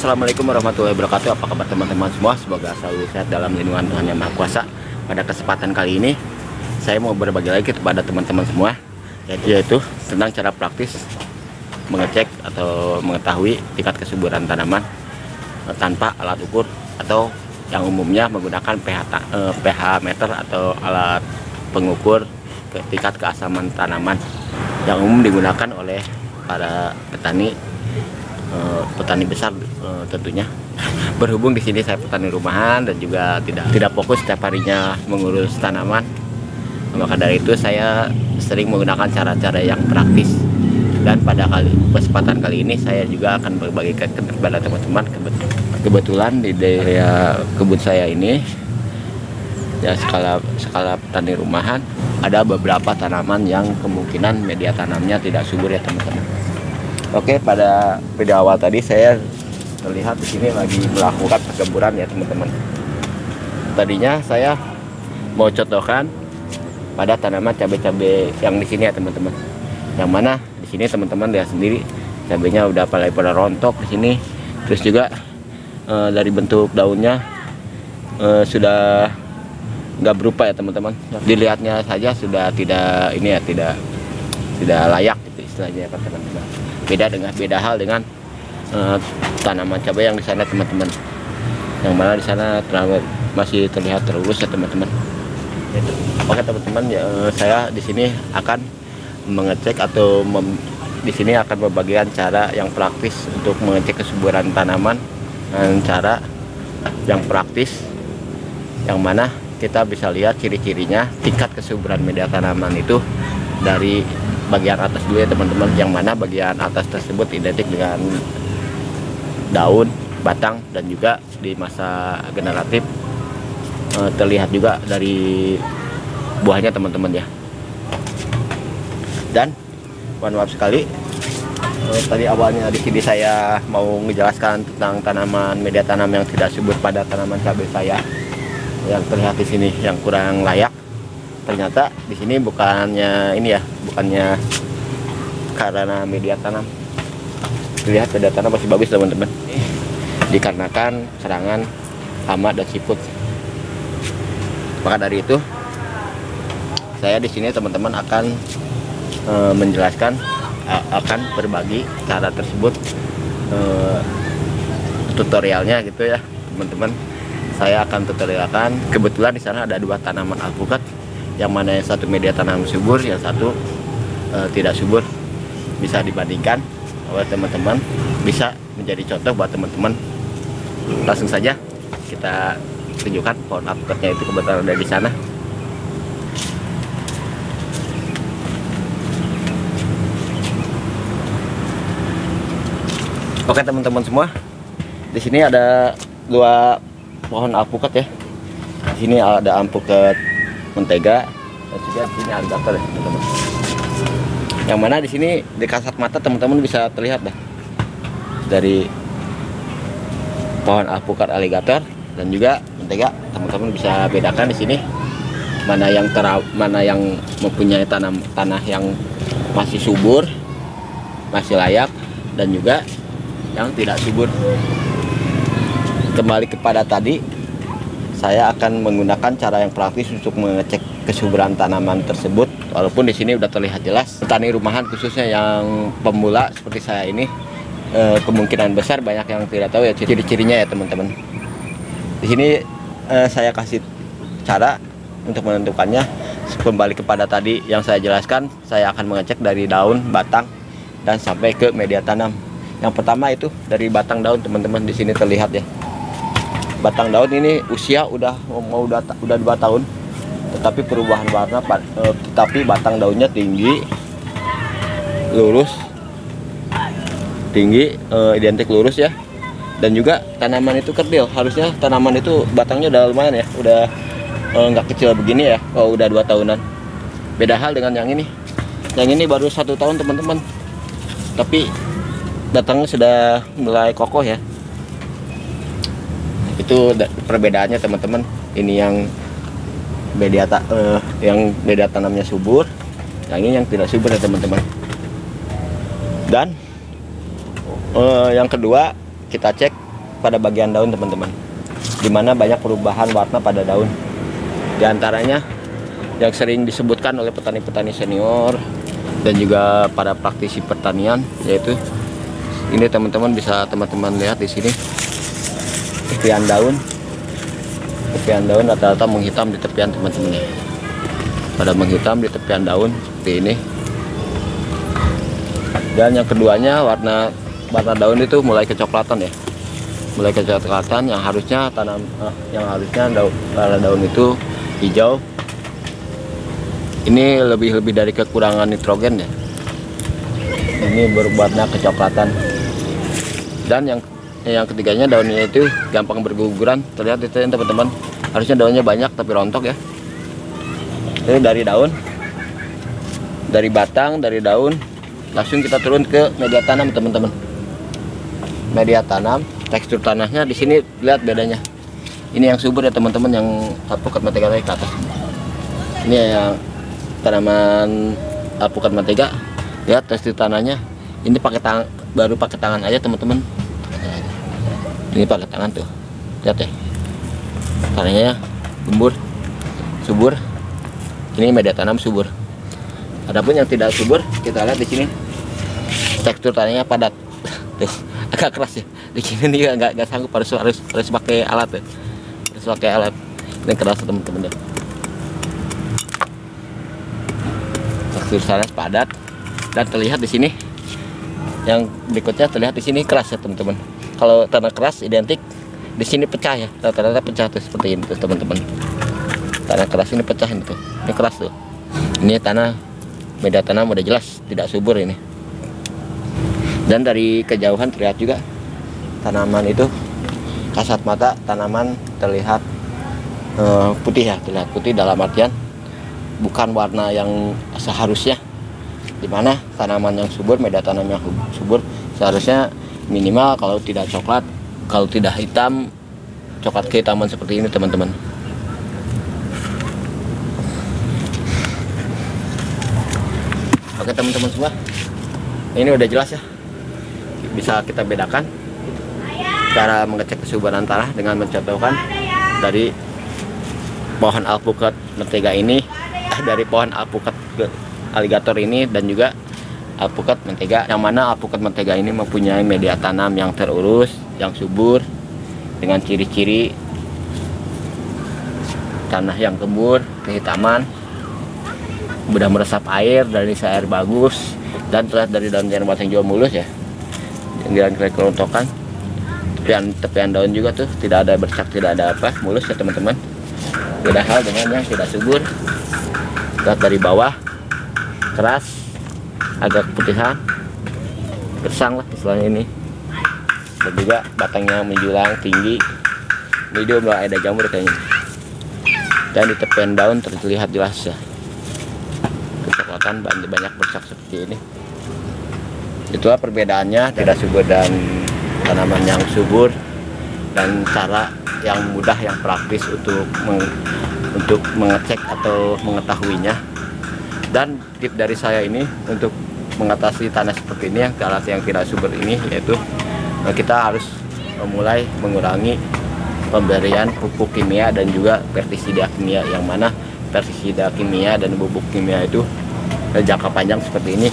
Assalamualaikum warahmatullahi wabarakatuh. Apa kabar teman-teman semua? Semoga selalu sehat dalam lindungan Tuhan Yang Maha Kuasa. Pada kesempatan kali ini saya mau berbagi lagi kepada teman-teman semua, yaitu tentang cara praktis mengecek atau mengetahui tingkat kesuburan tanaman tanpa alat ukur, atau yang umumnya menggunakan pH meter atau alat pengukur tingkat keasaman tanaman yang umum digunakan oleh para petani besar tentunya. Berhubung di sini saya petani rumahan dan juga tidak fokus setiap harinya mengurus tanaman, maka dari itu saya sering menggunakan cara-cara yang praktis. Dan pada kesempatan kali ini saya juga akan berbagi kepada teman-teman. Kebetulan di daerah kebun saya ini ya, skala petani rumahan, ada beberapa tanaman yang kemungkinan media tanamnya tidak subur ya teman-teman. Oke, pada video awal tadi saya terlihat di sini lagi melakukan perkebunan ya teman-teman. Tadinya saya mau contohkan pada tanaman cabai-cabai yang di sini ya teman-teman. Yang mana di sini teman-teman lihat sendiri, cabainya udah pada rontok di sini. Terus juga dari bentuk daunnya sudah nggak berupa ya teman-teman. Dilihatnya saja sudah tidak layak gitu istilahnya ya teman-teman. Beda hal dengan tanaman cabai yang di sana teman-teman, yang mana di sana masih terlihat terurus ya teman-teman. Oke teman-teman, ya, saya di sini akan mengecek atau di sini akan membagikan cara yang praktis untuk mengecek kesuburan tanaman dengan cara yang praktis, yang mana kita bisa lihat ciri-cirinya tingkat kesuburan media tanaman itu dari bagian atas dulu ya teman-teman, yang mana bagian atas tersebut identik dengan daun, batang, dan juga di masa generatif terlihat juga dari buahnya teman-teman ya. Dan mohon maaf sekali, tadi awalnya di sini saya mau menjelaskan tentang tanaman media tanam yang tidak subur pada tanaman cabai saya yang terlihat di sini yang kurang layak. Ternyata di sini bukannya karena media tanam. Lihat media tanam masih bagus teman-teman, dikarenakan serangan hama dan siput. Maka dari itu saya di sini teman-teman akan menjelaskan, akan berbagi cara tersebut, tutorialnya gitu ya teman-teman. Saya akan tutorialkan. Kebetulan di sana ada dua tanaman alpukat, yang mana yang satu media tanam subur, yang satu tidak subur. Bisa dibandingkan oleh teman-teman, bisa menjadi contoh buat teman-teman. Langsung saja kita tunjukkan pohon alpukatnya, itu kebetulan ada di sana. Oke teman-teman semua, di sini ada dua pohon alpukat ya. Di sini ada alpukat mentega dan juga di sini alligator ya teman-teman. Yang mana di sini di kasat mata teman-teman bisa terlihat dah dari pohon alpukat alligator dan juga mentega, teman-teman bisa bedakan di sini mana yang mempunyai tanah yang masih subur, masih layak, dan juga yang tidak subur. Kembali kepada tadi, saya akan menggunakan cara yang praktis untuk mengecek kesuburan tanaman tersebut. Walaupun di sini udah terlihat jelas, petani rumahan khususnya yang pemula seperti saya ini, kemungkinan besar banyak yang tidak tahu ya ciri-cirinya ya teman-teman. Di sini saya kasih cara untuk menentukannya. Kembali kepada tadi yang saya jelaskan, saya akan mengecek dari daun, batang, dan sampai ke media tanam. Yang pertama itu dari batang daun teman-teman. Di sini terlihat ya, batang daun ini usia udah 2 tahun, tetapi perubahan warna, tetapi batang daunnya tinggi, lurus, identik lurus ya. Dan juga tanaman itu kerdil. Harusnya tanaman itu batangnya udah lumayan ya, udah nggak kecil begini ya. Oh, udah 2 tahunan. Beda hal dengan yang ini. Yang ini baru 1 tahun teman-teman, tapi batangnya sudah mulai kokoh ya. Itu perbedaannya teman-teman. Ini yang media tanamnya subur, yang ini yang tidak subur ya teman-teman. Dan yang kedua, kita cek pada bagian daun teman-teman, dimana banyak perubahan warna pada daun. Di antaranya yang sering disebutkan oleh petani-petani senior dan juga para praktisi pertanian, yaitu ini teman-teman, bisa teman-teman lihat di sini tepian daun rata-rata menghitam di tepian teman-teman ya. Pada menghitam di tepian daun seperti ini. Dan yang keduanya warna daun itu mulai kecoklatan ya, yang harusnya warna daun itu hijau, ini lebih dari kekurangan nitrogen ya, ini berwarna kecoklatan. Dan yang ketiganya daunnya itu gampang berguguran, terlihat itu teman-teman, harusnya daunnya banyak tapi rontok ya. Ini dari daun, dari batang, dari daun langsung kita turun ke media tanam teman-teman. Media tanam, tekstur tanahnya di sini lihat bedanya. Ini yang subur ya teman-teman, yang alpukat mentega ke atas. Ini yang tanaman alpukat mentega, lihat tekstur tanahnya. Ini pakai tangan, baru pakai tangan aja teman-teman. Ini pakai tangan tuh, lihat ya, tanahnya gembur, subur. Ini media tanam subur. Adapun yang tidak subur, kita lihat di sini tekstur tanahnya padat, tuh agak keras ya. Di sini nih nggak sanggup, harus pakai alat ya, harus pakai alat. Ini keras teman-teman ya. Tekstur tanah padat dan terlihat di sini. Yang berikutnya terlihat di sini keras ya teman-teman. Kalau tanah keras identik di sini pecah ya, rata-rata pecah tuh seperti ini tuh teman-teman. Tanah keras ini pecah ini tuh, ini keras tuh. Ini tanah media tanam udah jelas tidak subur ini. Dan dari kejauhan terlihat juga tanaman itu kasat mata, tanaman terlihat putih ya, terlihat putih dalam artian bukan warna yang seharusnya, dimana tanaman yang subur, media tanam yang subur seharusnya minimal kalau tidak coklat, kalau tidak hitam, coklat kehitaman seperti ini teman-teman. Oke teman-teman semua, ini udah jelas ya, bisa kita bedakan cara mengecek kesuburan tanah dengan mencontohkan dari pohon alpukat mentega ini, dari pohon alpukat aligator ini, dan juga alpukat mentega, yang mana alpukat mentega ini mempunyai media tanam yang terurus, yang subur, dengan ciri-ciri tanah yang gembur, kehitaman, mudah meresap air, dari air bagus, dan terlihat dari daun-daun batang juga mulus ya, yang kerontokan. Tepian daun juga tuh tidak ada bercak, tidak ada apa, mulus ya teman-teman. Beda hal dengan yang tidak subur, lihat dari bawah keras, agak keputihan, gersang lah istilahnya ini, dan juga batangnya menjulang tinggi, medium lah, ada jamur kayaknya. Dan di tepian daun terlihat jelas ya kecoklatan, banyak bercak seperti ini. Itulah perbedaannya tidak subur dan tanaman yang subur, dan cara yang mudah, yang praktis untuk mengecek atau mengetahuinya. Dan tip dari saya ini untuk mengatasi tanah seperti ini, yang alat yang tidak subur ini, yaitu kita harus mulai mengurangi pemberian pupuk kimia dan juga pestisida kimia, yang mana pestisida kimia dan pupuk kimia itu jangka panjang seperti ini.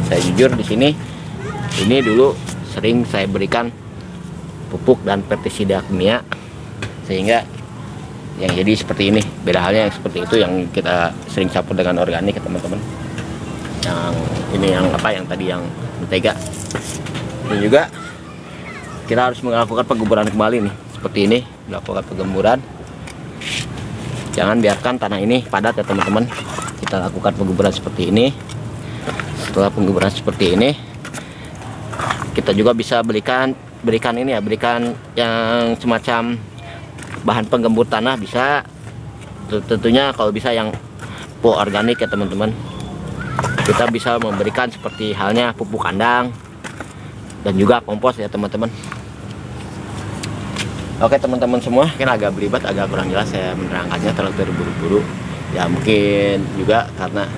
Saya jujur di sini, ini dulu sering saya berikan pupuk dan pestisida kimia, sehingga yang jadi seperti ini. Beda halnya yang seperti itu yang kita sering campur dengan organik ya teman-teman. Yang ini yang apa, yang tadi yang mentega. Dan juga kita harus melakukan penggemburan kembali nih, seperti ini, melakukan penggemburan. Jangan biarkan tanah ini padat ya teman-teman. Kita lakukan penggemburan seperti ini. Setelah penggemburan seperti ini, kita juga bisa berikan ini ya, berikan yang semacam bahan penggembur tanah, bisa tentunya kalau bisa yang pupuk organik ya teman-teman. Kita bisa memberikan seperti halnya pupuk kandang dan juga kompos ya teman-teman. Oke teman-teman semua, mungkin agak berlibat, agak kurang jelas saya menerangkannya, terlalu terburu-buru ya, mungkin juga karena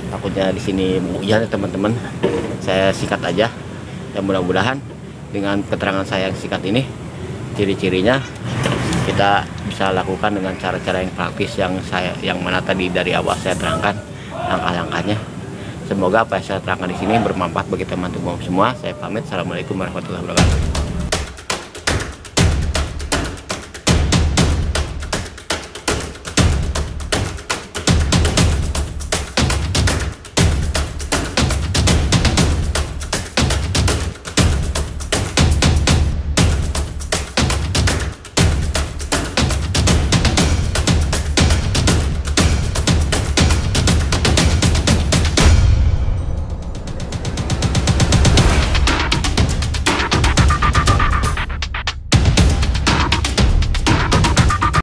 takutnya di sini hujan ya teman-teman. Saya sikat aja, dan mudah-mudahan dengan keterangan saya yang singkat ini ciri-cirinya kita bisa lakukan dengan cara-cara yang praktis yang mana tadi dari awal saya terangkan langkah-langkahnya. Semoga apa yang saya terangkan di sini bermanfaat bagi teman-teman semua. Saya pamit. Assalamualaikum warahmatullahi wabarakatuh.